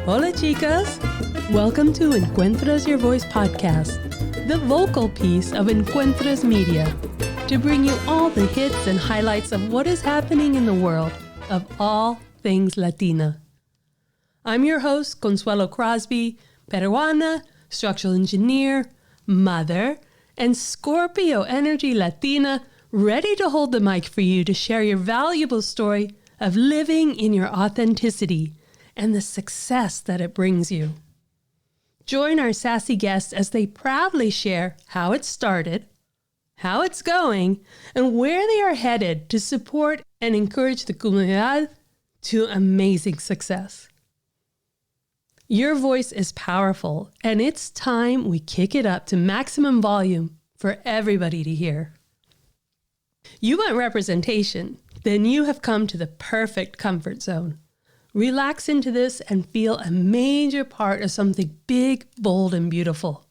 Hola, chicas! Welcome to Encuentras Your Voice podcast, the vocal piece of Encuentras Media, to bring you all the hits and highlights of what is happening in the world of all things Latina. I'm your host, Consuelo Crosby, Peruana, structural engineer, mother, and Scorpio energy Latina, ready to hold the mic for you to share your valuable story of living in your authenticity and the success that it brings you. Join our sassy guests as they proudly share how it started, how it's going, and where they are headed to support and encourage the comunidad to amazing success. Your voice is powerful, and it's time we kick it up to maximum volume for everybody to hear. You want representation? Then you have come to the perfect comfort zone. Relax into this and feel a major part of something big, bold, and beautiful.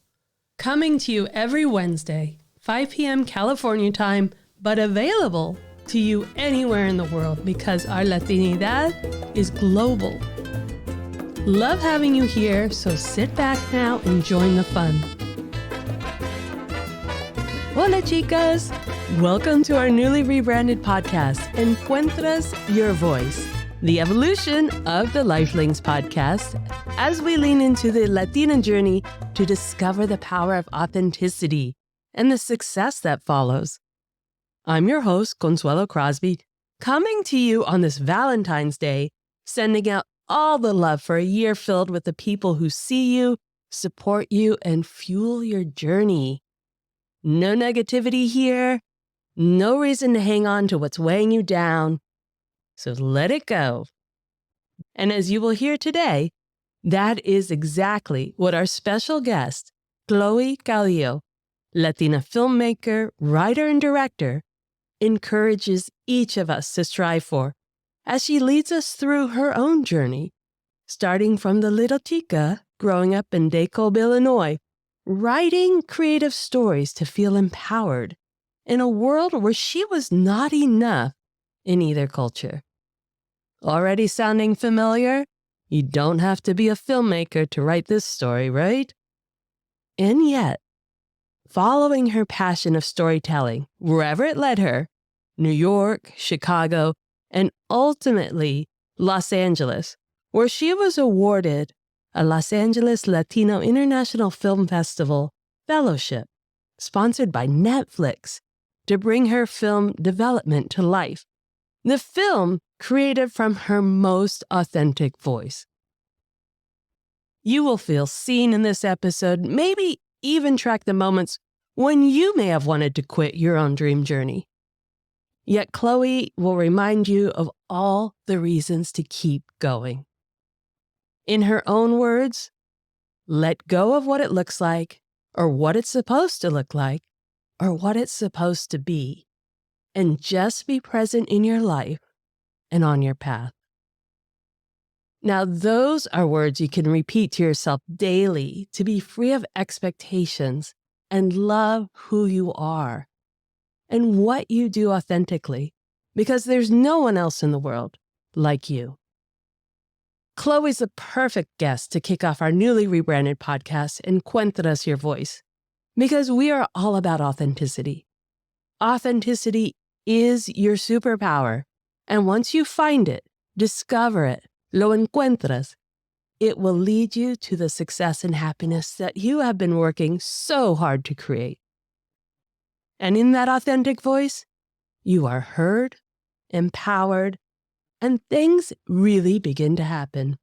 Coming to you every Wednesday, 5 p.m. California time, but available to you anywhere in the world because our Latinidad is global. Love having you here, so sit back now and join the fun. Hola, chicas! Welcome to our newly rebranded podcast, Encuentras Your Voice, the evolution of the Lifelings podcast, as we lean into the Latina journey to discover the power of authenticity and the success that follows. I'm your host, Consuelo Crosby, coming to you on this Valentine's Day, sending out all the love for a year filled with the people who see you, support you, and fuel your journey. No negativity here. No reason to hang on to what's weighing you down. So let it go. And as you will hear today, that is exactly what our special guest, Chloe Caudillo, Latina filmmaker, writer, and director, encourages each of us to strive for as she leads us through her own journey, starting from the little chica growing up in DeKalb, Illinois, writing creative stories to feel empowered in a world where she was not enough in either culture. Already sounding familiar? You don't have to be a filmmaker to write this story, right? And yet, following her passion of storytelling, wherever it led her, New York, Chicago, and ultimately Los Angeles, where she was awarded a Los Angeles Latino International Film Festival Fellowship, sponsored by Netflix, to bring her film development to life. The film created from her most authentic voice. You will feel seen in this episode, maybe even track the moments when you may have wanted to quit your own dream journey. Yet Chloe will remind you of all the reasons to keep going. In her own words, let go of what it looks like, or what it's supposed to look like, or what it's supposed to be, and just be present in your life and on your path. Now, those are words you can repeat to yourself daily to be free of expectations and love who you are and what you do authentically, because there's no one else in the world like you. Chloe's the perfect guest to kick off our newly rebranded podcast, Encuentras Your Voice, because we are all about authenticity. Authenticity is your superpower, and once you find it, discover it, lo encuentras, it will lead you to the success and happiness that you have been working so hard to create. And in that authentic voice, you are heard, empowered, and things really begin to happen.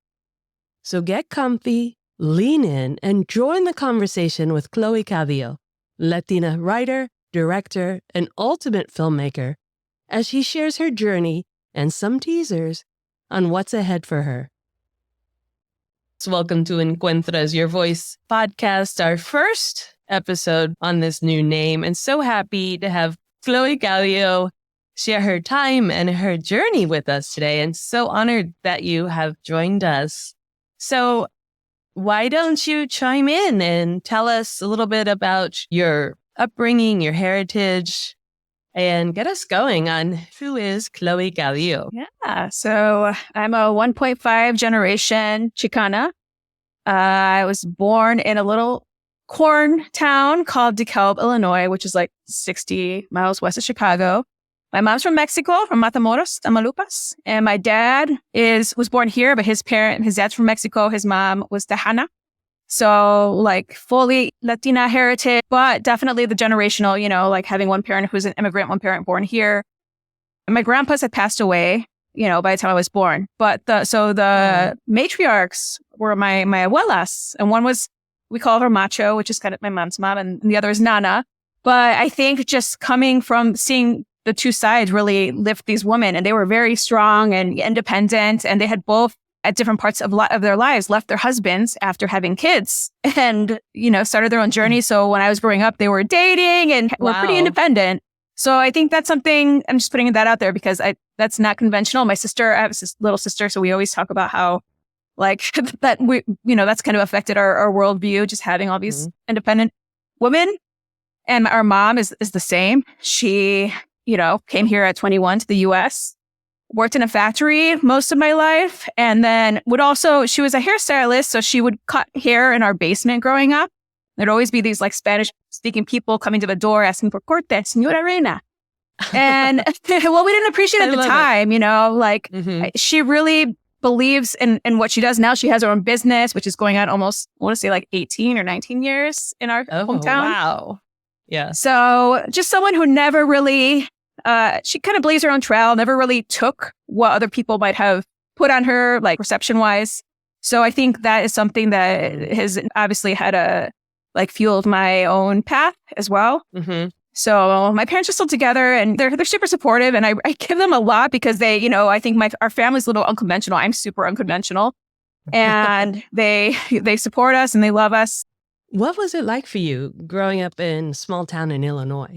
So get comfy, lean in, and join the conversation with Chloe Caudillo, Latina writer, director, and ultimate filmmaker, as she shares her journey and some teasers on what's ahead for her. So welcome to Encuentras Your Voice podcast, our first episode on this new name, and so happy to have Chloe Caudillo share her time and her journey with us today, and so honored that you have joined us. So why don't you chime in and tell us a little bit about your upbringing, your heritage, and get us going on who is Chloe Caudillo. Yeah, so I'm a 1.5 generation Chicana. I was born in a little corn town called DeKalb, Illinois, which is like 60 miles west of Chicago. My mom's from Mexico, from Matamoros, Tamaulipas. And my dad was born here, but his dad's from Mexico. His mom was Tejana. So like fully Latina heritage, but definitely the generational, like having one parent who's an immigrant, one parent born here. And my grandpas had passed away, by the time I was born. But the matriarchs were my abuelas. And one was, we call her Macho, which is kind of my mom's mom, and the other is Nana. But I think just coming from seeing the two sides really lift these women, and they were very strong and independent, and they had both at different parts of their lives left their husbands after having kids and, started their own journey. So when I was growing up, they were dating and were pretty independent. So I think that's something, I'm just putting that out there because that's not conventional. I have a little sister, so we always talk about how like that that's kind of affected our worldview, just having all these independent women. And our mom is the same. She, came here at 21 to the US, worked in a factory most of my life. And then she was a hairstylist. So she would cut hair in our basement growing up. There'd always be these like Spanish speaking people coming to the door asking for corte, señora reina. And well, we didn't appreciate it at the time, she really believes in what she does now. She has her own business, which is going on almost, I want to say like 18 or 19 years in our hometown. Wow. Yeah. So just someone who never really, she kind of blazed her own trail, never really took what other people might have put on her, like perception wise. So I think that is something that has obviously fueled my own path as well. Mm-hmm. So my parents are still together and they're super supportive, and I give them a lot because they, I think our family's a little unconventional. I'm super unconventional, and they support us and they love us. What was it like for you growing up in a small town in Illinois?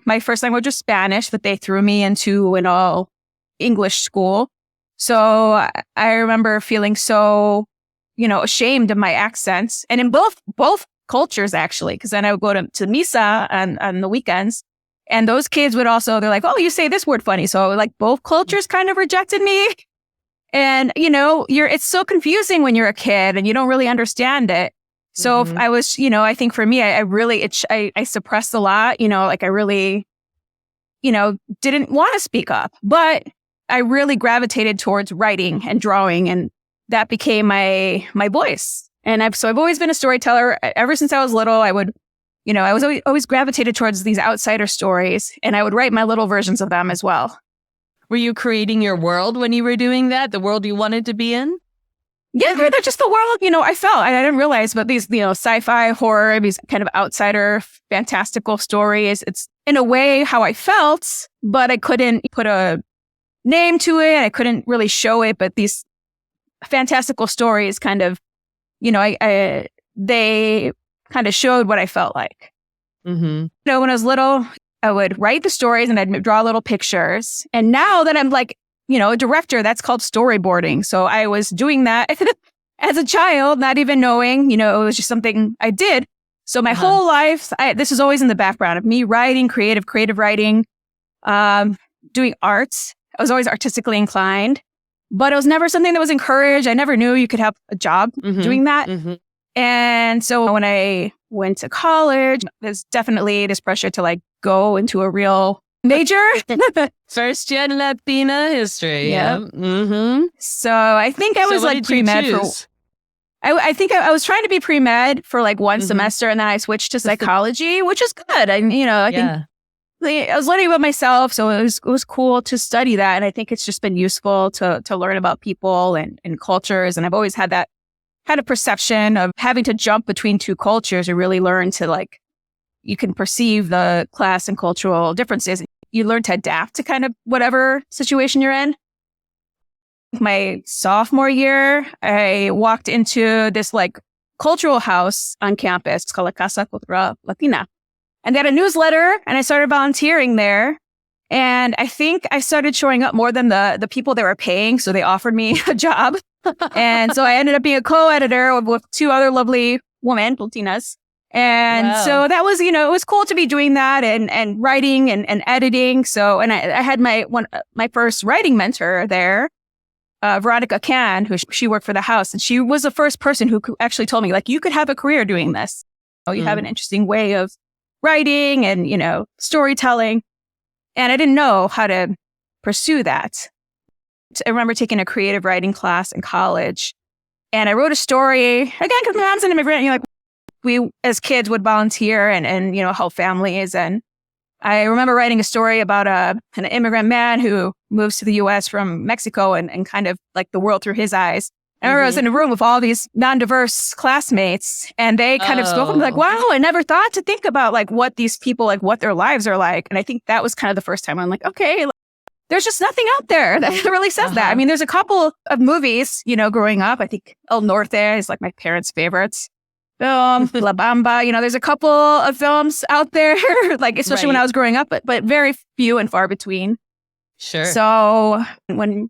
My first language was Spanish, but they threw me into an all English school. So I remember feeling so, ashamed of my accents, and in both cultures, actually, because then I would go to misa on the weekends, and those kids would also, they're like, oh, you say this word funny. So like both cultures kind of rejected me. And, it's so confusing when you're a kid and you don't really understand it. So I was, I think for me, I really suppressed a lot, I really, didn't want to speak up, but I really gravitated towards writing and drawing, and that became my voice. And I've always been a storyteller ever since I was little. I would, I was always gravitated towards these outsider stories, and I would write my little versions of them as well. Were you creating your world when you were doing that? The world you wanted to be in? Yeah, they're just the world, I felt. I didn't realize, but these, sci-fi, horror, these kind of outsider, fantastical stories. It's in a way how I felt, but I couldn't put a name to it. I couldn't really show it, but these fantastical stories kind of, they kind of showed what I felt like. Mm-hmm. When I was little, I would write the stories and I'd draw little pictures. And now that I'm like, a director, that's called storyboarding. So I was doing that as a child, not even knowing, it was just something I did. So my whole life, this is always in the background of me writing, creative writing, doing arts. I was always artistically inclined, but it was never something that was encouraged. I never knew you could have a job doing that. Mm-hmm. And so when I went to college, there's definitely this pressure to like go into a real major. First gen Latina history. Yeah. Mm-hmm. So I think I was like pre-med for, I think I was trying to be pre-med for like one semester, and then I switched to psychology, which is good. I think I was learning about myself, so it was cool to study that. And I think it's just been useful to learn about people and cultures. And I've always had that kind of perception of having to jump between two cultures. You really learn to you can perceive the class and cultural differences. You learn to adapt to kind of whatever situation you're in. My sophomore year, I walked into this cultural house on campus. It's called La Casa Cultural Latina. And they had a newsletter, and I started volunteering there. And I think I started showing up more than the people they were paying. So they offered me a job. And so I ended up being a co-editor with two other lovely women, Latinas. And so that was, it was cool to be doing that and writing and editing. So, and I had my first writing mentor there. Veronica Can, who she worked for the house, and she was the first person who actually told me, like, you could have a career doing this. You have an interesting way of writing and, storytelling. And I didn't know how to pursue that. I remember taking a creative writing class in college, and I wrote a story, again, because my mom's an immigrant, we as kids would volunteer and help families. And I remember writing a story about an immigrant man who moves to the U.S. from Mexico and kind of like the world through his eyes. I remember I was in a room with all these non-diverse classmates, and they kind of spoke to me like, wow, I never thought to think about like what these people, like what their lives are like. And I think that was kind of the first time I'm like, okay, there's just nothing out there that really says that. I mean, there's a couple of movies, growing up. I think El Norte is like my parents' favorites. La Bamba, there's a couple of films out there, like especially when I was growing up, but very few and far between. Sure. So when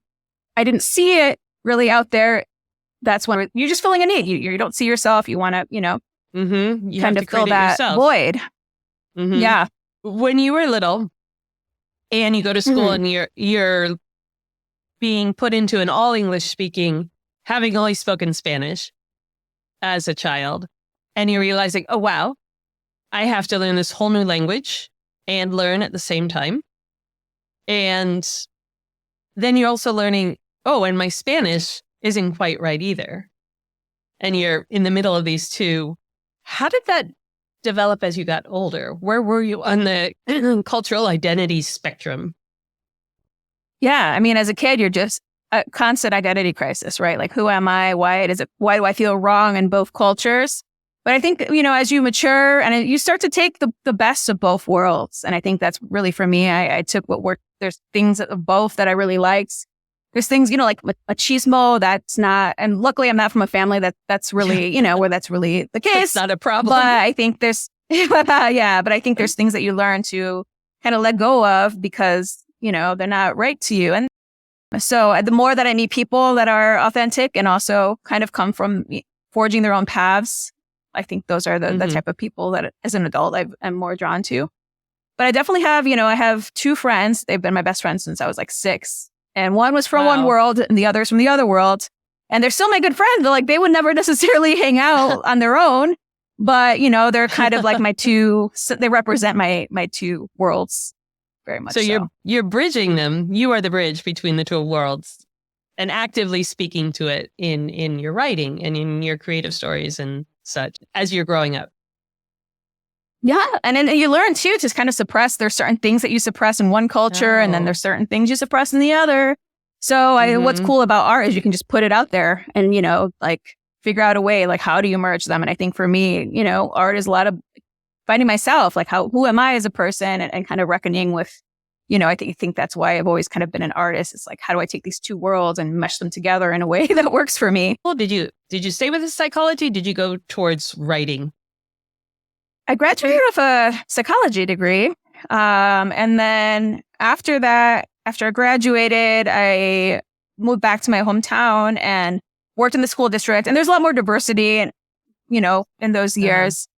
I didn't see it really out there, that's when you're just filling a need. You don't see yourself. You want to, you kind of fill that void. Yeah. When you were little and you go to school and you're being put into an all English speaking, having only spoken Spanish as a child, and you're realizing, oh, wow, I have to learn this whole new language and learn at the same time. And then you're also learning, oh, and my Spanish isn't quite right either. And you're in the middle of these two. How did that develop as you got older? Where were you on the cultural identity spectrum? Yeah. I mean, as a kid, you're just a constant identity crisis, right? Like, who am I? Why do I feel wrong in both cultures? But I think, as you mature and you start to take the best of both worlds. And I think that's really for me, I took there's things of both that I really liked. There's things, like machismo, that's not, and luckily I'm not from a family that's really, where that's really the case. It's not a problem. But I think there's, but I think there's things that you learn to kind of let go of because, they're not right to you. And so the more that I meet people that are authentic and also kind of come from forging their own paths, I think those are the type of people that as an adult I'm more drawn to. But I definitely have, I have two friends. They've been my best friends since I was like 6. And one was from one world and the other's from the other world. And they're still my good friends. But like they would never necessarily hang out on their own. But, they're kind of like my two, they represent my two worlds very much. So you're bridging them. You are the bridge between the two worlds and actively speaking to it in your writing and in your creative stories and such as you're growing up. Yeah. And then you learn too to kind of suppress. There's certain things that you suppress in one culture and then there's certain things you suppress in the other. So what's cool about art is you can just put it out there and, like figure out a way, like how do you merge them? And I think for me, art is a lot of finding myself, like who am I as a person and kind of reckoning with, I think that's why I've always kind of been an artist. It's like, how do I take these two worlds and mesh them together in a way that works for me? Well, did you stay with the psychology? Did you go towards writing? I graduated with a psychology degree. And then after that, after I graduated, I moved back to my hometown and worked in the school district. And there's a lot more diversity, and, in those years.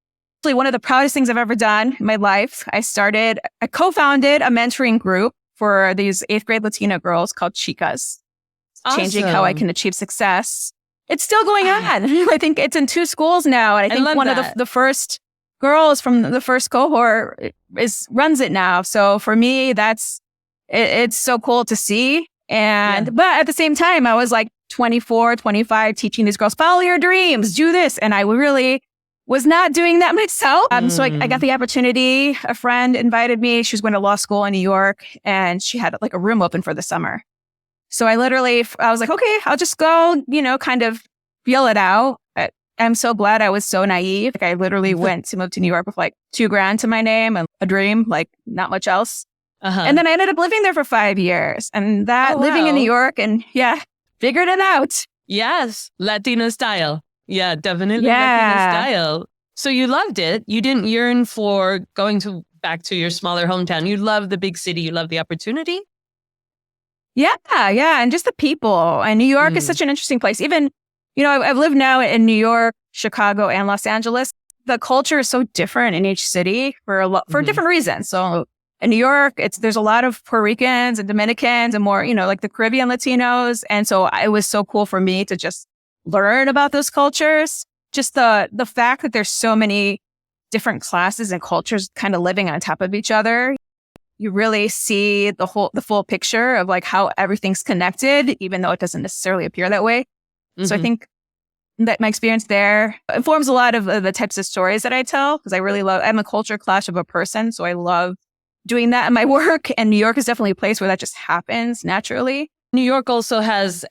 Actually, one of the proudest things I've ever done in my life, I co-founded a mentoring group for these 8th grade Latina girls called Chicas, changing how I can achieve success. It's still going on. I think it's in 2 schools now. And I think one of the first girls from the first cohort runs it now. So for me, it's so cool to see. But at the same time, I was like 24, 25, teaching these girls, follow your dreams, do this. And I really was not doing that myself. So I got the opportunity. A friend invited me. She was going to law school in New York and she had like a room open for the summer. So I was like, okay, I'll just go, kind of feel it out. I'm so glad I was so naive. Like I literally went to move to New York with like $2,000 to my name and a dream, like not much else. And then I ended up living there for 5 years and living in New York and figured it out. Yes. Latino style. Yeah, definitely Latino style. So you loved it. You didn't yearn for going back to your smaller hometown. You love the big city. You love the opportunity. Yeah. And just the people. And New York is such an interesting place. Even, I've lived now in New York, Chicago, and Los Angeles. The culture is so different in each city for different reasons. So In New York, there's a lot of Puerto Ricans and Dominicans and more, like the Caribbean Latinos. And so it was so cool for me to just learn about those cultures. Just the fact that there's so many different classes and cultures kind of living on top of each other. You really see the full picture of like how everything's connected, even though it doesn't necessarily appear that way. Mm-hmm. So I think that my experience there informs a lot of the types of stories that I tell, because I'm a culture clash of a person. So I love doing that in my work. And New York is definitely a place where that just happens naturally. New York also has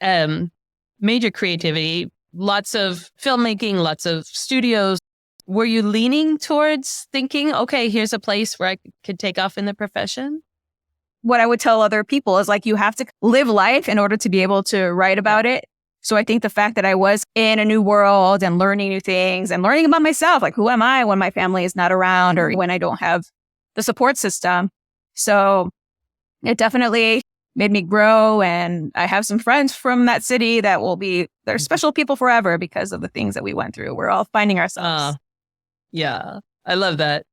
major creativity, lots of filmmaking, lots of studios. Were you leaning towards thinking, okay, here's a place where I could take off in the profession? What I would tell other people is like, you have to live life in order to be able to write about it. So I think the fact that I was in a new world and learning new things and learning about myself, like who am I when my family is not around or when I don't have the support system. So it definitely made me grow. And I have some friends from that city that they're special people forever because of the things that we went through. We're all finding ourselves. Yeah, I love that.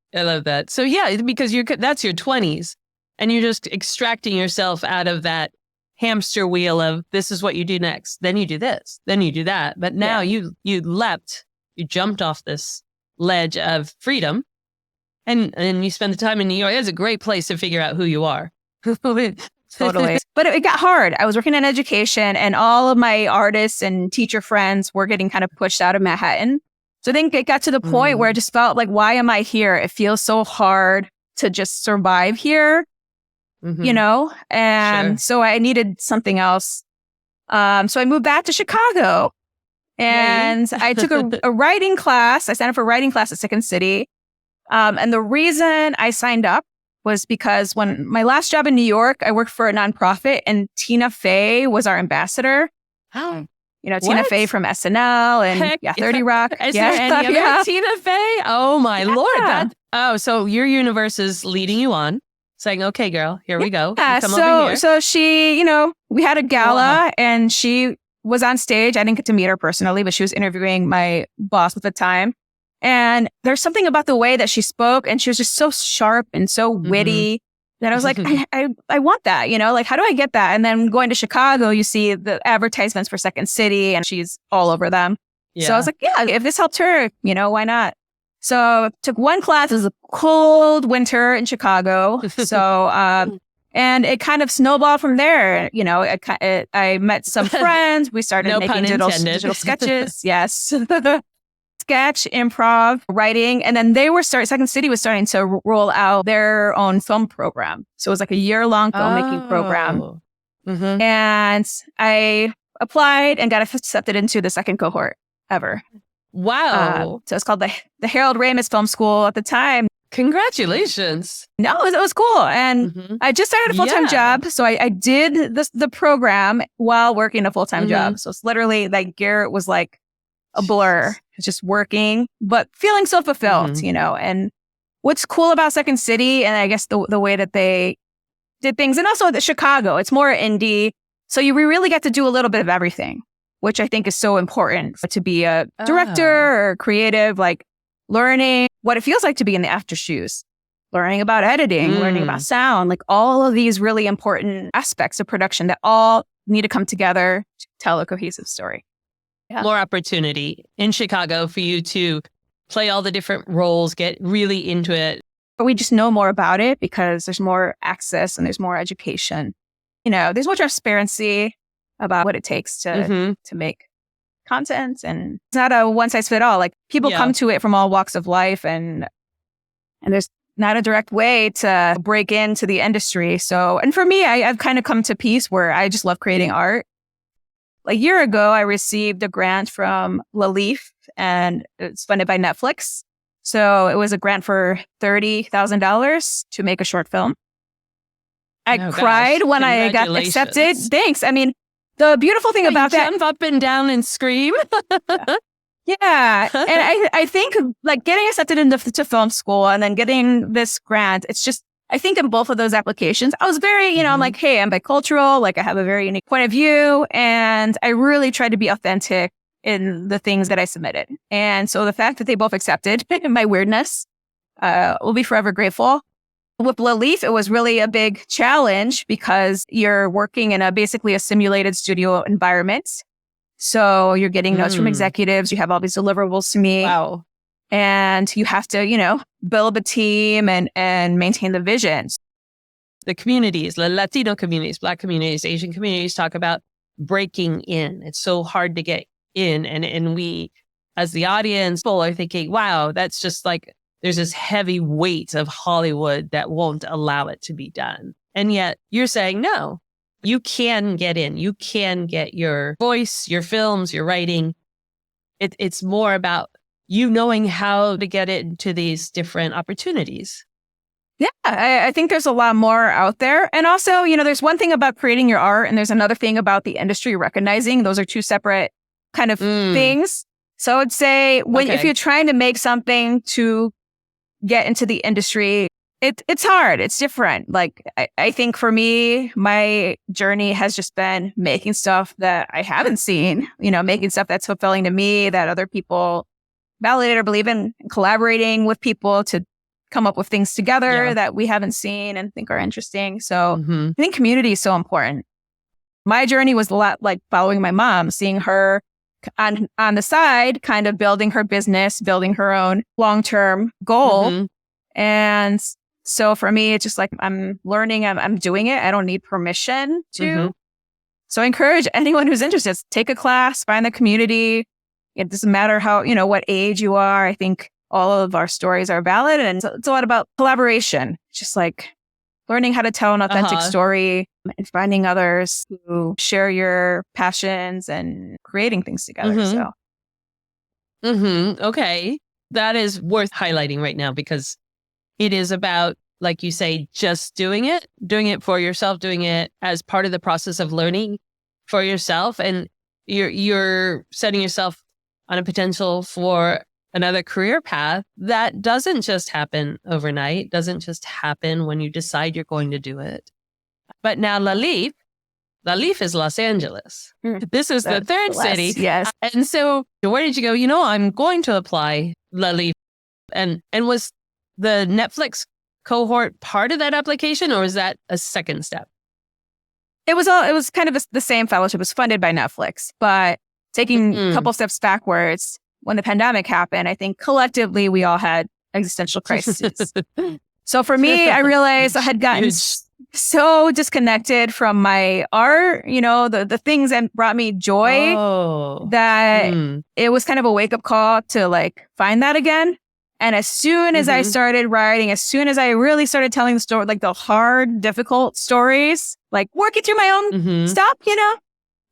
So yeah, because that's your 20s and you're just extracting yourself out of that hamster wheel of this is what you do next. Then you do this, then you do that. But now you jumped off this ledge of freedom. And you spend the time in New York. It's a great place to figure out who you are. Totally. But it got hard. I was working in education and all of my artists and teacher friends were getting kind of pushed out of Manhattan. So I think it got to the point where I just felt like, why am I here? It feels so hard to just survive here, And so I needed something else. So I moved back to Chicago and I took a writing class. I signed up for a writing class at Second City. And the reason I signed up was because when my last job in New York, I worked for a nonprofit and Tina Fey was our ambassador. Oh, Tina Fey from SNL and 30 Rock. Is there any other Tina Fey? Oh my Lord. So your universe is leading you on, saying, okay, girl, here we go. Come over here. So she, we had a gala and she was on stage. I didn't get to meet her personally, but she was interviewing my boss at the time. And there's something about the way that she spoke and she was just so sharp and so witty that I was like, I want that, like, how do I get that? And then going to Chicago, you see the advertisements for Second City and she's all over them. Yeah. So I was like, yeah, if this helped her, why not? So I took one class. It was a cold winter in Chicago. So, and it kind of snowballed from there. I met some friends. We started making digital sketches. Yes. Sketch, improv, writing. And then Second City was starting to roll out their own film program. So it was like a year-long filmmaking program. Mm-hmm. And I applied and got accepted into the second cohort ever. Wow. So it's called the Harold Ramis Film School at the time. Congratulations. No, it was cool. And I just started a full-time job. So I did the program while working a full-time job. So it's literally like Garrett was like a blur. It's just working, but feeling so fulfilled, And what's cool about Second City, and I guess the way that they did things, and also the Chicago, it's more indie. So we really get to do a little bit of everything, which I think is so important to be a director or creative, like learning what it feels like to be in the after shoes, learning about editing, learning about sound, like all of these really important aspects of production that all need to come together to tell a cohesive story. Yeah. More opportunity in Chicago for you to play all the different roles, get really into it. But we just know more about it because there's more access and there's more education. There's more transparency about what it takes to make content. And it's not a one size fit all. Like people come to it from all walks of life and there's not a direct way to break into the industry. So, and for me, I've kind of come to peace where I just love creating art. A year ago, I received a grant from La Leaf, and it's funded by Netflix. So it was a grant for $30,000 to make a short film. I cried when I got accepted. Thanks. I mean, the beautiful thing about that... Jump up and down and scream. Yeah. And I think like getting accepted into film school and then getting this grant, it's just... I think in both of those applications, I was very, I'm like, hey, I'm bicultural. Like I have a very unique point of view. And I really tried to be authentic in the things that I submitted. And so the fact that they both accepted my weirdness, will be forever grateful. With La Leaf, it was really a big challenge because you're working in basically a simulated studio environment. So you're getting notes from executives. You have all these deliverables to meet. Wow. And you have to, build a team and maintain the visions. The communities, the Latino communities, Black communities, Asian communities talk about breaking in. It's so hard to get in. And we, as the audience, people are thinking, wow, that's just like, there's this heavy weight of Hollywood that won't allow it to be done. And yet you're saying, no, you can get in. You can get your voice, your films, your writing. It's more about you knowing how to get into these different opportunities. Yeah, I think there's a lot more out there. And also, there's one thing about creating your art and there's another thing about the industry recognizing. Those are two separate kind of things. So I would say if you're trying to make something to get into the industry, it's hard. It's different. Like, I think for me, my journey has just been making stuff that I haven't seen, making stuff that's fulfilling to me, that other people validate or believe in, collaborating with people to come up with things together that we haven't seen and think are interesting. So I think community is so important. My journey was a lot like following my mom, seeing her on the side, kind of building her business, building her own long-term goal. And so for me, it's just like I'm learning, I'm doing it. I don't need permission to. So I encourage anyone who's interested, take a class, find the community. It doesn't matter how, what age you are. I think all of our stories are valid. And it's a lot about collaboration, just like learning how to tell an authentic story and finding others who share your passions and creating things together. Okay. That is worth highlighting right now because it is about, like you say, just doing it for yourself, doing it as part of the process of learning for yourself. And you're setting yourself on a potential for another career path that doesn't just happen overnight, doesn't just happen when you decide you're going to do it. But now La Leaf is Los Angeles. This is the third city. Yes. And so where did you go? I'm going to apply La Leaf. And was the Netflix cohort part of that application or was that a second step? It was kind of the same fellowship. It was funded by Netflix, but taking a couple steps backwards, when the pandemic happened, I think collectively we all had existential crises. So for me, I realized I had gotten so disconnected from my art, the things that brought me joy, that it was kind of a wake-up call to like find that again. And as soon as I started writing, as soon as I really started telling the story, like the hard, difficult stories, like working through my own stuff,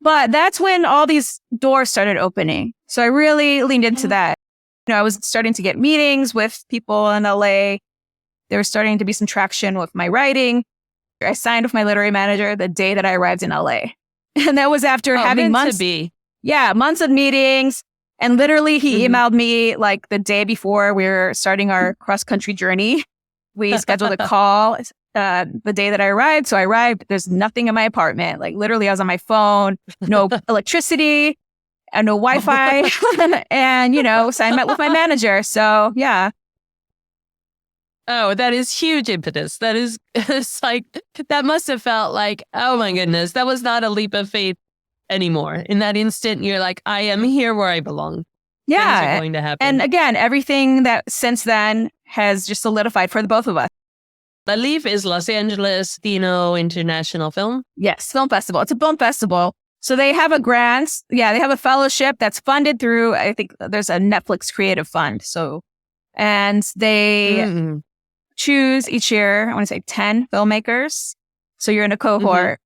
but that's when all these doors started opening. So I really leaned into that. I was starting to get meetings with people in LA. There was starting to be some traction with my writing. I signed with my literary manager the day that I arrived in LA. And that was after having months of meetings. And literally he emailed me like the day before we were starting our cross-country journey. We scheduled a call the day that I arrived. So I arrived, there's nothing in my apartment. Like literally I was on my phone, no electricity and no Wi-Fi. And, so I met with my manager. So yeah. Oh, that is huge impetus. That is, it's like, that must have felt like, oh my goodness, that was not a leap of faith anymore. In that instant, you're like, I am here where I belong. Yeah. Things are going to happen. And again, everything that since then has just solidified for the both of us. La Leaf is Los Angeles Latino International Film. Yes, film festival. It's a film festival. So they have a grant. Yeah, they have a fellowship that's funded through, I think there's a Netflix Creative Fund. So, and they choose each year, I want to say 10 filmmakers. So you're in a cohort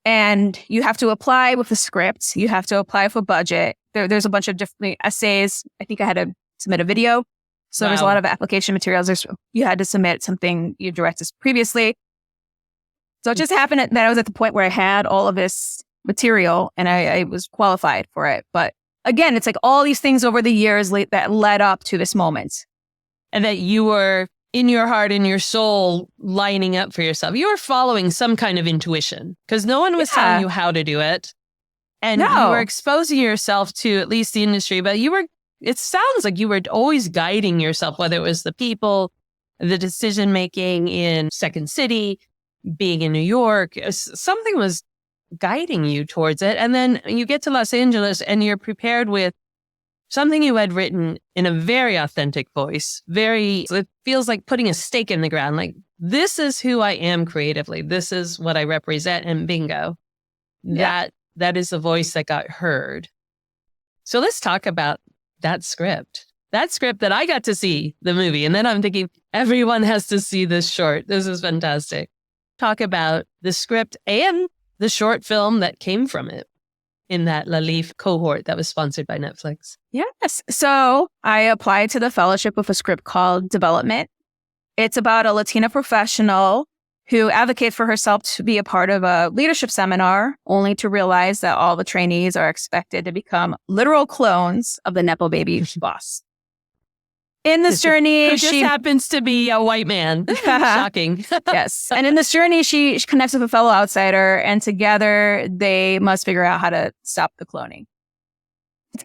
and you have to apply with a script. You have to apply for budget. There's a bunch of different essays. I think I had to submit a video. So there's a lot of application materials. You had to submit something you directed previously. So it just happened that I was at the point where I had all of this material and I was qualified for it. But again, it's like all these things over the years that led up to this moment. And that you were in your heart, in your soul, lining up for yourself. You were following some kind of intuition because no one was telling you how to do it. And you were exposing yourself to at least the industry, but it sounds like you were always guiding yourself, whether it was the people, the decision making in Second City, being in New York, something was guiding you towards it. And then you get to Los Angeles and you're prepared with something you had written in a very authentic voice. It feels like putting a stake in the ground. Like, this is who I am creatively. This is what I represent. And bingo, that is the voice that got heard. So let's talk about that script. That script that I got to see the movie. And then I'm thinking, everyone has to see this short. This is fantastic. Talk about the script and the short film that came from it in that La Leaf cohort that was sponsored by Netflix. Yes. So I applied to the fellowship with a script called Development. It's about a Latina professional who advocates for herself to be a part of a leadership seminar, only to realize that all the trainees are expected to become literal clones of the Nepo baby boss. In this journey, who just happens to be a white man. Shocking. Yes. And in this journey, she connects with a fellow outsider, and together they must figure out how to stop the cloning.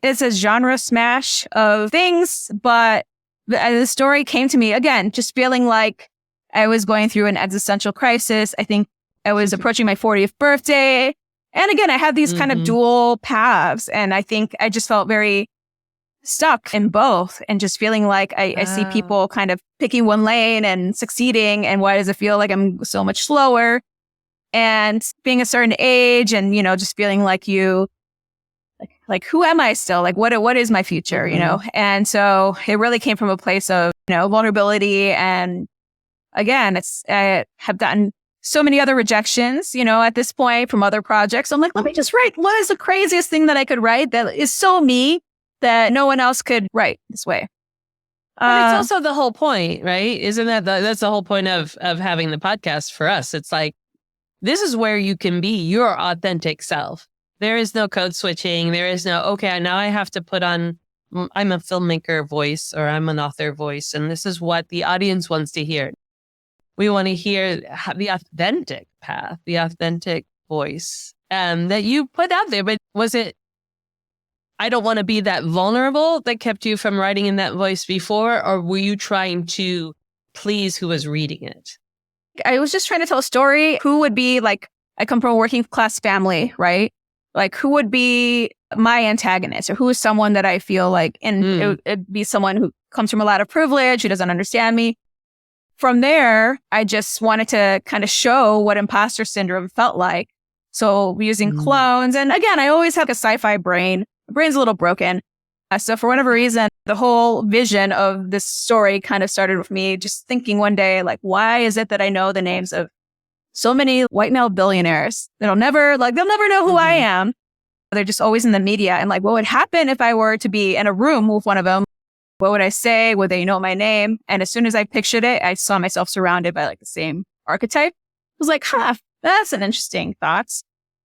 It's a genre smash of things, but the story came to me, again, just feeling like I was going through an existential crisis. I think I was approaching my 40th birthday. And again, I had these kind of dual paths, and I think I just felt very stuck in both, and just feeling like I see people kind of picking one lane and succeeding, and why does it feel like I'm so much slower? And being a certain age, and just feeling like like who am I still? Like what is my future? And so it really came from a place of vulnerability. And again, I have gotten so many other rejections at this point from other projects. I'm like, let me just write what is the craziest thing that I could write that is so me that no one else could write this way. But it's also the whole point, right? Isn't that's the whole point of having the podcast for us? It's like, this is where you can be your authentic self. There is no code switching. There is no, okay, now I have to put on, I'm a filmmaker voice or I'm an author voice, and this is what the audience wants to hear. We want to hear the authentic path, the authentic voice that you put out there. But was it, I don't want to be that vulnerable, that kept you from writing in that voice before? Or were you trying to please who was reading it? I was just trying to tell a story. Who would be like, I come from a working class family, right? Like, who would be my antagonist, or who is someone that I feel like, and it'd be someone who comes from a lot of privilege, who doesn't understand me. From there, I just wanted to kind of show what imposter syndrome felt like. So using clones. And again, I always have a sci-fi brain. My brain's a little broken. So for whatever reason, the whole vision of this story kind of started with me just thinking one day, like, why is it that I know the names of so many white male billionaires they'll never know who I am. They're just always in the media. And like, what would happen if I were to be in a room with one of them? What would I say? Would they know my name? And as soon as I pictured it, I saw myself surrounded by like the same archetype. I was like, that's an interesting thought.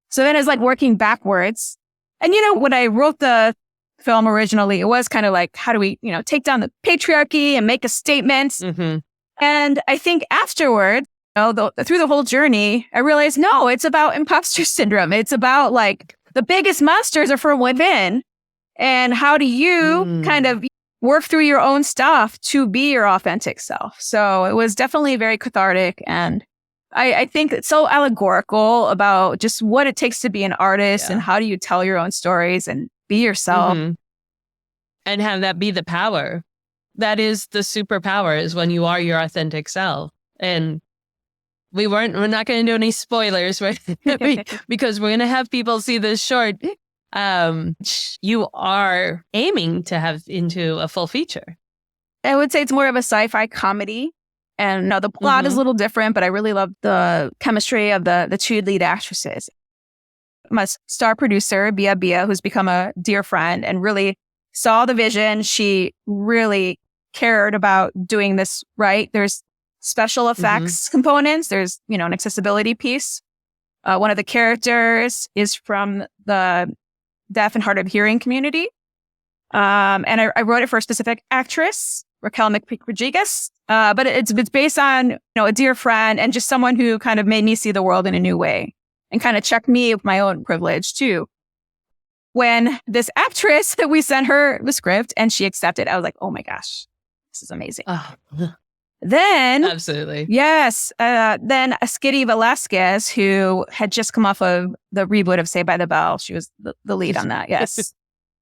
So then it's like working backwards. And when I wrote the film originally, it was kind of like, how do we, take down the patriarchy and make a statement? And I think afterward, through the whole journey, I realized, no, it's about imposter syndrome. It's about like the biggest monsters are from within. And how do you kind of work through your own stuff to be your authentic self? So it was definitely very cathartic. And I think it's so allegorical about just what it takes to be an artist and how do you tell your own stories and be yourself. And have that be the power. That is the superpower, is when you are your authentic self. And we're not going to do any spoilers, right? Because we're going to have people see this short. You are aiming to have into a full feature. I would say it's more of a sci-fi comedy. And the plot is a little different, but I really love the chemistry of the two lead actresses. My star producer, Bia, who's become a dear friend and really saw the vision. She really cared about doing this right. There's special effects components. There's, an accessibility piece. One of the characters is from the deaf and hard of hearing community. And I wrote it for a specific actress, Raquel McRodriguez. But it's based on, a dear friend and just someone who kind of made me see the world in a new way and kind of checked me with my own privilege too. When this actress, we sent her the script and she accepted, I was like, oh my gosh, this is amazing. Then, absolutely. Yes. Then Skitty Velasquez, who had just come off of the reboot of Saved by the Bell. She was the lead on that. Yes.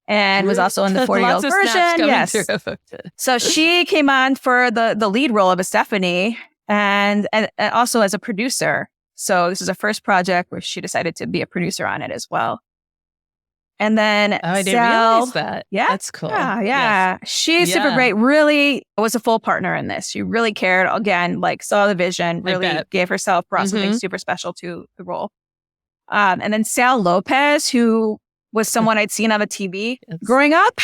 And was also in the 40-year-old version. Yes. So she came on for the lead role of a Stephanie and also as a producer. So this is her first project where she decided to be a producer on it as well. And then I didn't realize that. Yeah. That's cool. Yeah. Yes. She's super great. Really was a full partner in this. She really cared. Again, like saw the vision, really gave herself, brought something super special to the role. And then Sal Lopez, who was someone I'd seen on the TV growing up.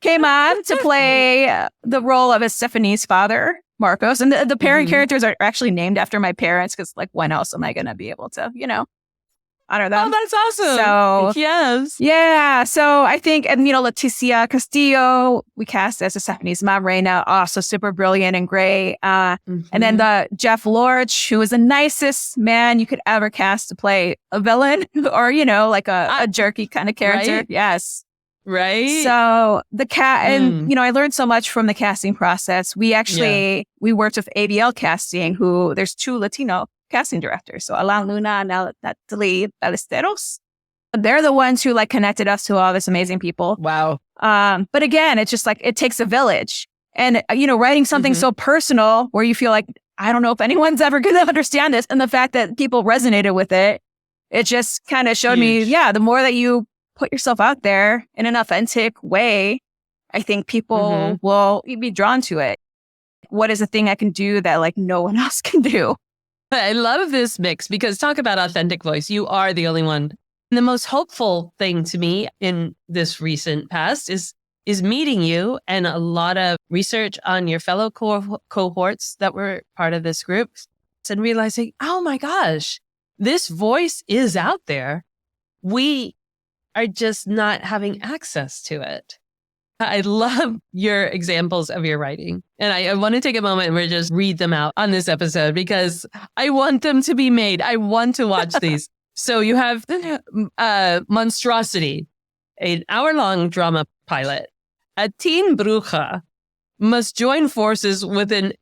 Came on to play the role of Stephanie's father, Marcos. And the parent characters are actually named after my parents because, like, when else am I going to be able to, honor them? Oh, that's awesome. So, yes. Yeah. So I think, and, Leticia Castillo, we cast as Stephanie's mom, Reina, also super brilliant and great. And then the Jeff Lorch, who is the nicest man you could ever cast to play a villain or, like a jerky kind of character. Right? Yes. Right. So the and, I learned so much from the casting process. We actually, we worked with ABL Casting, who there's 2 Latino casting directors. So Alan Luna and Natalie Ballesteros. They're the ones who connected us to all these amazing people. Wow. But again, it's just it takes a village. And, writing something so personal where you feel like, I don't know if anyone's ever going to understand this. And the fact that people resonated with it, it just kind of showed me, the more that you put yourself out there in an authentic way, I think people will be drawn to it. What is a thing I can do that no one else can do? I love this mix because talk about authentic voice. You are the only one. And the most hopeful thing to me in this recent past is meeting you and a lot of research on your fellow cohorts that were part of this group and realizing, oh my gosh, this voice is out there. We are just not having access to it. I love your examples of your writing. And I want to take a moment and just read them out on this episode because I want them to be made. I want to watch these. So you have Monstrosity, an hour-long drama pilot. A teen bruja must join forces with an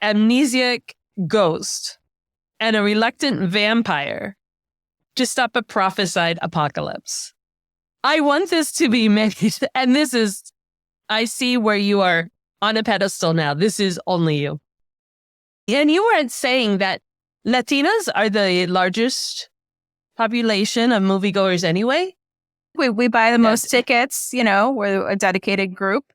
amnesiac ghost and a reluctant vampire to stop a prophesied apocalypse. I want this to be made. And this is, I see where you are on a pedestal now. This is only you. And you weren't saying that Latinas are the largest population of moviegoers anyway? We buy the most tickets, we're a dedicated group.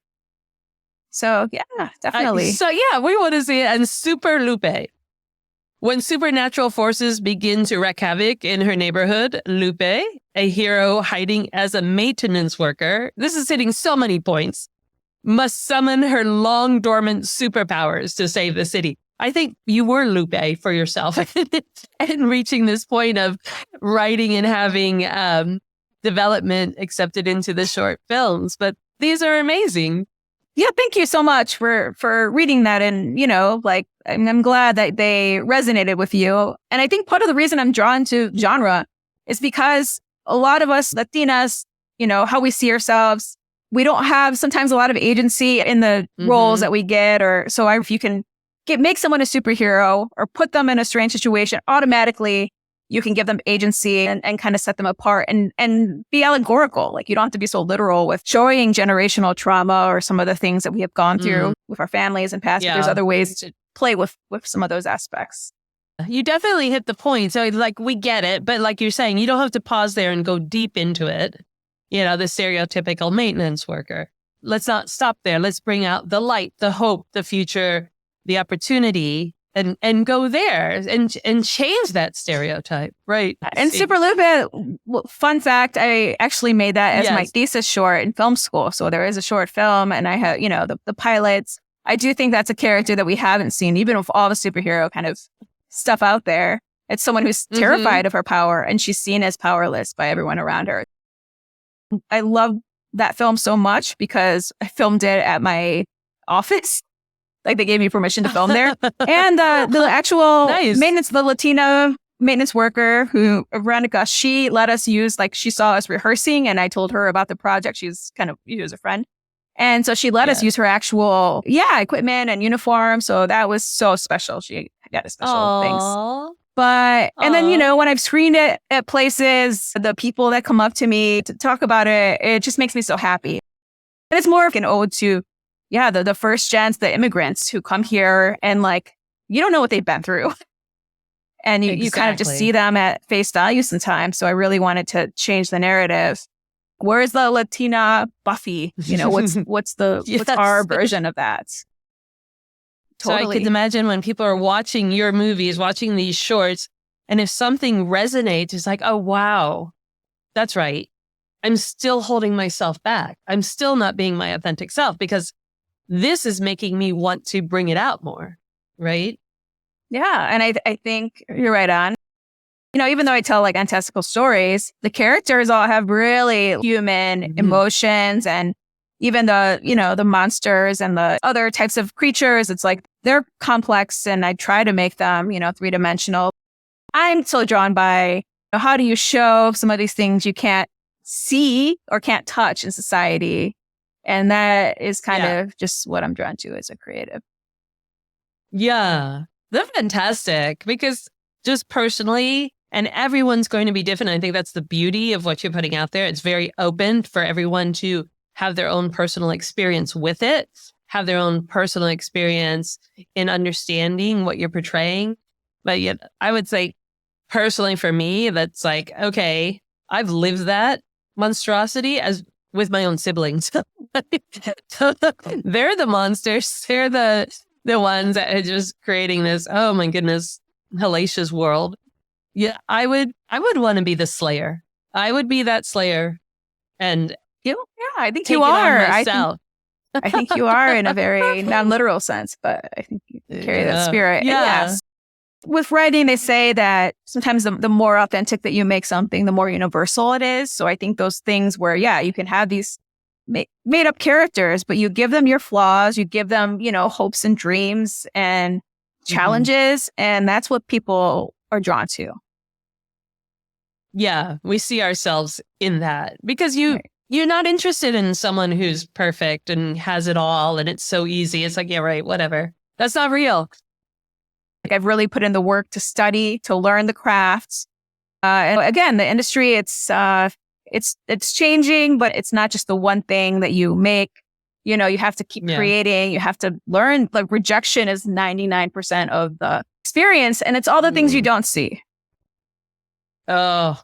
So, yeah, definitely. We want to see it. And Super Lupe. When supernatural forces begin to wreak havoc in her neighborhood, Lupe, a hero hiding as a maintenance worker, this is hitting so many points, must summon her long dormant superpowers to save the city. I think you were Lupe for yourself and reaching this point of writing and having development accepted into the short films. But these are amazing. Yeah, thank you so much for reading that. And, I'm glad that they resonated with you. And I think part of the reason I'm drawn to genre is because a lot of us Latinas, how we see ourselves, we don't have sometimes a lot of agency in the roles that we get. Or so if you can make someone a superhero or put them in a strange situation, automatically you can give them agency and kind of set them apart and be allegorical. You don't have to be so literal with showing generational trauma or some of the things that we have gone through with our families and past. There's other ways to play with some of those aspects. You definitely hit the point. So we get it, but like you're saying, you don't have to pause there and go deep into it. The stereotypical maintenance worker. Let's not stop there. Let's bring out the light, the hope, the future, the opportunity, and go there and change that stereotype. Right. And Super Lupe, fun fact, I actually made that as my thesis short in film school. So there is a short film and I have, the pilots. I do think that's a character that we haven't seen, even with all the superhero kind of stuff out there. It's someone who's terrified of her power and she's seen as powerless by everyone around her. I love that film so much because I filmed it at my office. They gave me permission to film there. And the actual maintenance, the Latina maintenance worker who, Veronica, she let us use, she saw us rehearsing and I told her about the project. She's kind of, she was a friend. And so she let us use her actual, equipment and uniform. So that was so special. She got a special thanks. But, and then, when I've screened it at places, the people that come up to me to talk about it, it just makes me so happy. And it's more of an ode to, the first gens, the immigrants who come here and like, you don't know what they've been through. And you kind of just see them at face value sometimes. So I really wanted to change the narrative. Where's the Latina Buffy? What's our version of that? Totally. So I could imagine when people are watching your movies, watching these shorts, and if something resonates, it's like, oh, wow, that's right. I'm still holding myself back. I'm still not being my authentic self because this is making me want to bring it out more, right? Yeah. And I think you're right on. Even though I tell like fantastical stories, the characters all have really human emotions, and even the monsters and the other types of creatures, it's like they're complex, and I try to make them, three-dimensional. I'm so drawn by how do you show some of these things you can't see or can't touch in society. And that is kind of just what I'm drawn to as a creative. Yeah, they're fantastic because just personally, and everyone's going to be different. I think that's the beauty of what you're putting out there. It's very open for everyone to have their own personal experience with it, have their own personal experience in understanding what you're portraying. But yet, I would say, personally for me, that's like, okay, I've lived that monstrosity as with my own siblings. They're the monsters. They're the ones that are just creating this, oh my goodness, hellacious world. Yeah, I would want to be the slayer. I would be that slayer. And I think you are. I think you are in a very non-literal sense, but I think you carry that spirit. Yeah. With writing, they say that sometimes the more authentic that you make something, the more universal it is. So I think those things where, you can have these made up characters, but you give them your flaws, you give them, hopes and dreams and challenges. And that's what people are drawn to. Yeah, we see ourselves in that because you're not interested in someone who's perfect and has it all and it's so easy. It's like, yeah, right, whatever. That's not real. Like I've really put in the work to study, to learn the crafts. And again, the industry, it's changing, but it's not just the one thing that you make. You have to keep creating. You have to learn. Like rejection is 99% of the experience, and it's all the things you don't see. Oh,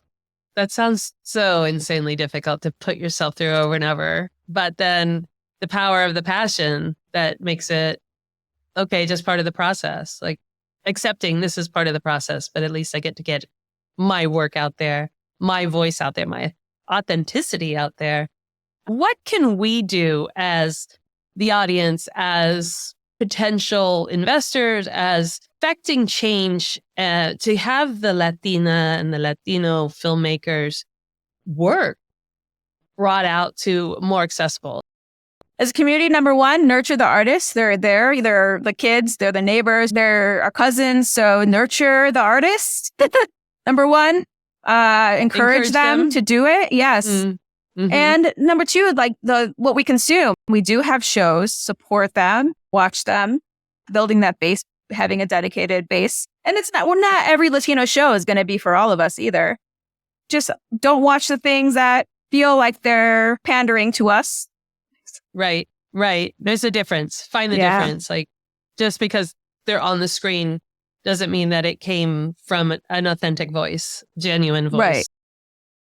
that sounds so insanely difficult to put yourself through over and over. But then the power of the passion that makes it, okay, just part of the process. Like accepting this is part of the process, but at least I get to get my work out there, my voice out there, my authenticity out there. What can we do as the audience, as potential investors, as affecting change to have the Latina and the Latino filmmakers work brought out to more accessible? As community, number one, nurture the artists. They're there. They're the kids. They're the neighbors. They're our cousins. So nurture the artists. Number one, encourage them to do it. Yes. Mm-hmm. And number two, like what we consume. We do have shows, support them, watch them, building that base, having a dedicated base. And not every Latino show is going to be for all of us either. Just don't watch the things that feel like they're pandering to us. Right. There's a difference. Find the difference. Like just because they're on the screen doesn't mean that it came from an authentic voice, genuine voice. Right.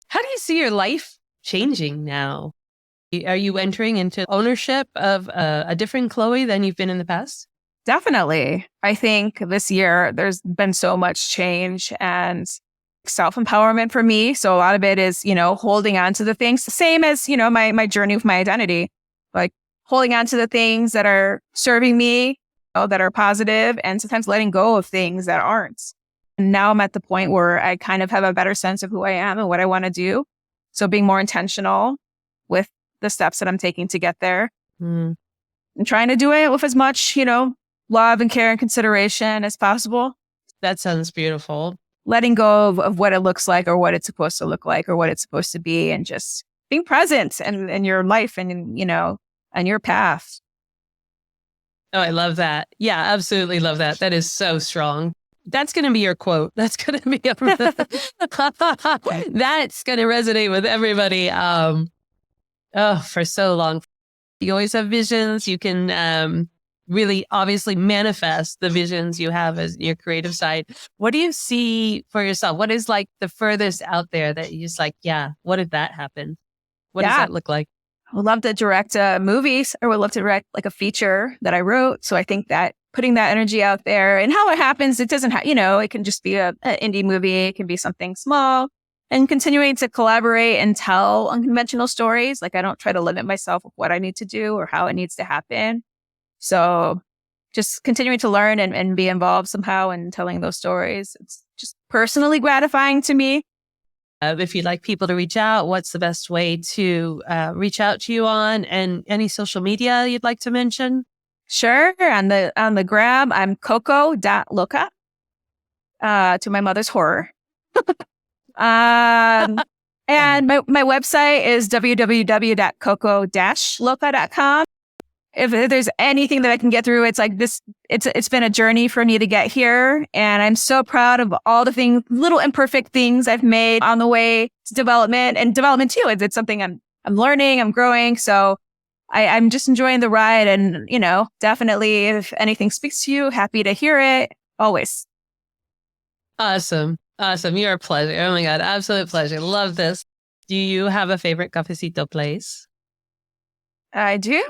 How do you see your life changing now? Are you entering into ownership of a different Chloe than you've been in the past? Definitely. I think this year there's been so much change and self-empowerment for me. So a lot of it is, holding on to the things, same as, my journey with my identity, like holding on to the things that are serving me, that are positive, and sometimes letting go of things that aren't. And now I'm at the point where I kind of have a better sense of who I am and what I want to do. So being more intentional with the steps that I'm taking to get there and trying to do it with as much, love and care and consideration as possible. That sounds beautiful. Letting go of what it looks like or what it's supposed to look like or what it's supposed to be, and just being present in your life and, on your path. Oh, I love that. Yeah, absolutely love that. That is so strong. That's going to be your quote. That's going to be that's going to resonate with everybody. For so long. You always have visions. You can really obviously manifest the visions you have as your creative side. What do you see for yourself? What is like the furthest out there that you just like, yeah, what if that happened? What does that look like? I would love to direct movies, or would love to direct like a feature that I wrote. So I think that putting that energy out there, and how it happens, it doesn't it can just be an indie movie. It can be something small, and continuing to collaborate and tell unconventional stories. Like I don't try to limit myself with what I need to do or how it needs to happen. So just continuing to learn and be involved somehow in telling those stories. It's just personally gratifying to me. If you'd like people to reach out, what's the best way to reach out to you on, and any social media you'd like to mention? Sure. On the gram, I'm coco.loca, to my mother's horror. And my website is www.coco-loca.com. If there's anything that I can get through, it's like this. It's been a journey for me to get here, and I'm so proud of all the little imperfect things I've made on the way to development too. It's something I'm learning, I'm growing. So I'm just enjoying the ride, and definitely if anything speaks to you, happy to hear it. Always. Awesome. You're a pleasure. Oh my God, absolute pleasure. Love this. Do you have a favorite cafecito place? I do.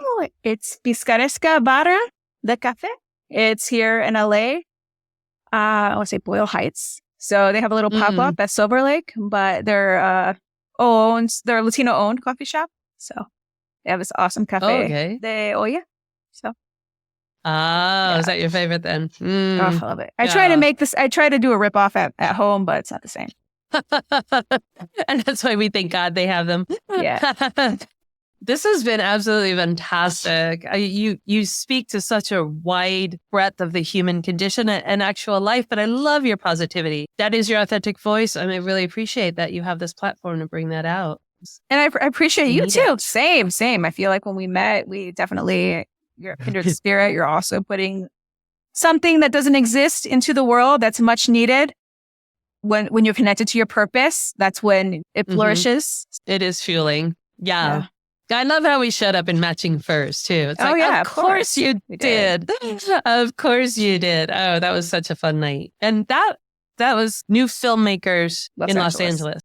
It's Picaresca Barra de Café. It's here in LA. I want to say Boyle Heights. So they have a little pop-up at Silver Lake, but they're they're a Latino-owned coffee shop. So they have this awesome cafe de olla. So. Is that your favorite then? Oh, I love it. I try to do a rip-off at home, but it's not the same. And that's why we thank God they have them. Yeah. This has been absolutely fantastic. You speak to such a wide breadth of the human condition and actual life, but I love your positivity. That is your authentic voice, and I really appreciate that you have this platform to bring that out. And I appreciate you too. Same. I feel like when we met, we definitely, you're a kindred spirit. You're also putting something that doesn't exist into the world that's much needed. When you're connected to your purpose, that's when it flourishes. It is fueling. Yeah. I love how we showed up in matching furs too. It's of course you did. Of course you did. Oh, that was such a fun night. And that was New Filmmakers in Los Angeles.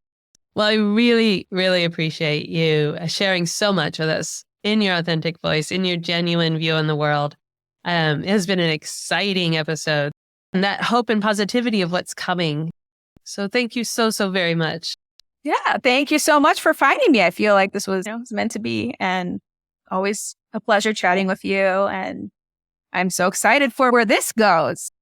Well, I really, really appreciate you sharing so much with us in your authentic voice, in your genuine view on the world. It has been an exciting episode, and that hope and positivity of what's coming. So thank you so, so very much. Yeah, thank you so much for finding me. I feel like this was, was meant to be, and always a pleasure chatting with you. And I'm so excited for where this goes.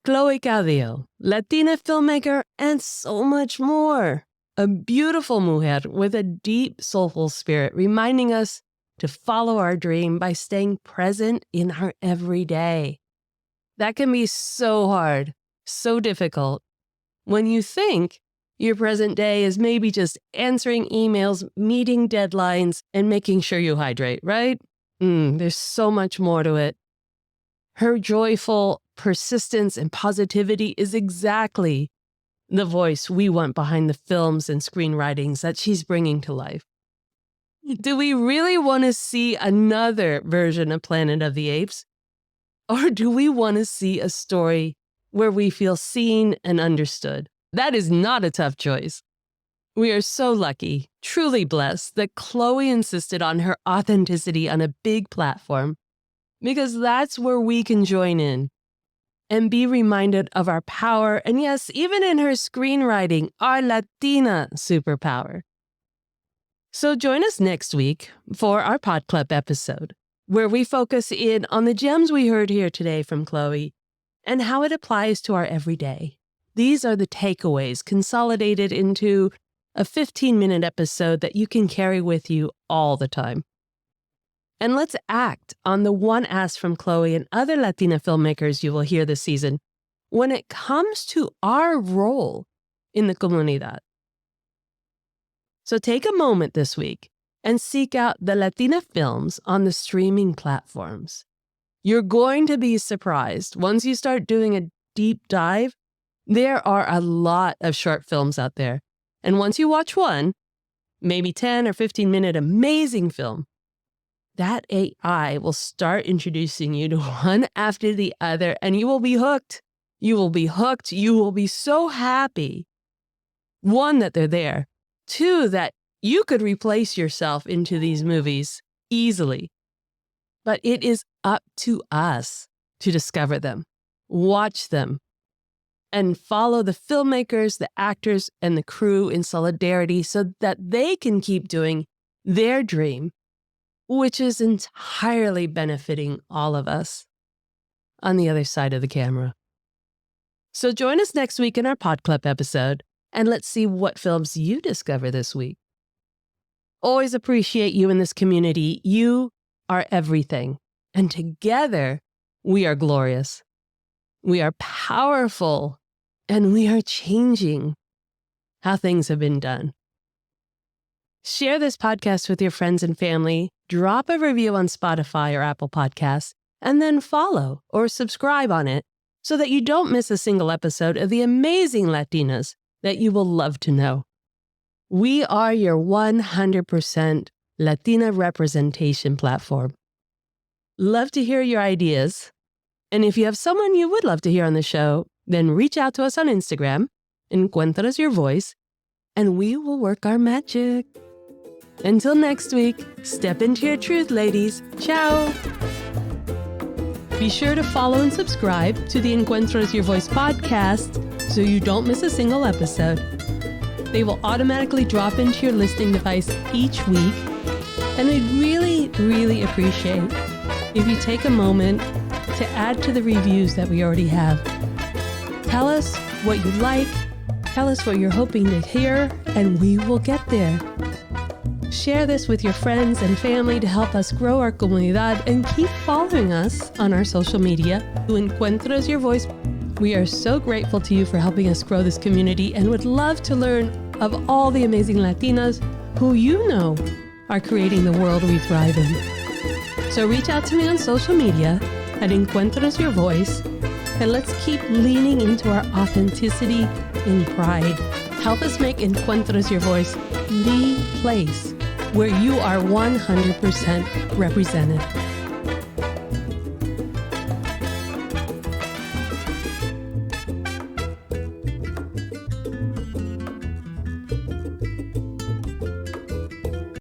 Chloe Caudillo, Latina filmmaker, and so much more. A beautiful mujer with a deep, soulful spirit, reminding us to follow our dream by staying present in our everyday. That can be so hard, so difficult. When you think your present day is maybe just answering emails, meeting deadlines, and making sure you hydrate, right? There's so much more to it. Her joyful persistence and positivity is exactly the voice we want behind the films and screenwritings that she's bringing to life. Do we really want to see another version of Planet of the Apes? Or do we want to see a story where we feel seen and understood? That is not a tough choice. We are so lucky, truly blessed, that Chloe insisted on her authenticity on a big platform, because that's where we can join in and be reminded of our power, and yes, even in her screenwriting, our Latina superpower. So join us next week for our Pod Club episode, where we focus in on the gems we heard here today from Chloe and how it applies to our everyday. These are the takeaways consolidated into a 15-minute episode that you can carry with you all the time. And let's act on the one ask from Chloe and other Latina filmmakers you will hear this season when it comes to our role in the comunidad. So take a moment this week and seek out the Latina films on the streaming platforms. You're going to be surprised. Once you start doing a deep dive, there are a lot of short films out there. And once you watch one, maybe 10 or 15-minute amazing film, that AI will start introducing you to one after the other, and you will be hooked. You will be hooked. You will be so happy. One, that they're there. Two, that you could replace yourself into these movies easily. But it is up to us to discover them, watch them, and follow the filmmakers, the actors, and the crew in solidarity so that they can keep doing their dream, which is entirely benefiting all of us on the other side of the camera. So join us next week in our Pod Club episode, and let's see what films you discover this week. Always appreciate you in this community. You are everything. And together, we are glorious. We are powerful. And we are changing how things have been done. Share this podcast with your friends and family. Drop a review on Spotify or Apple Podcasts, and then follow or subscribe on it so that you don't miss a single episode of the amazing Latinas that you will love to know. We are your 100% Latina representation platform. Love to hear your ideas. And if you have someone you would love to hear on the show, then reach out to us on Instagram, Encuentras Your Voice, and we will work our magic. Until next week, step into your truth, ladies. Ciao! Be sure to follow and subscribe to the Encuentras Your Voice podcast so you don't miss a single episode. They will automatically drop into your listening device each week, and we'd really, really appreciate if you take a moment to add to the reviews that we already have. Tell us what you like, tell us what you're hoping to hear, and we will get there. Share this with your friends and family to help us grow our comunidad, and keep following us on our social media. To Encuentras Your Voice, we are so grateful to you for helping us grow this community and would love to learn of all the amazing Latinas who you know are creating the world we thrive in. So reach out to me on social media at Encuentras Your Voice, and let's keep leaning into our authenticity and pride. Help us make Encuentras Your Voice the place where you are 100% represented.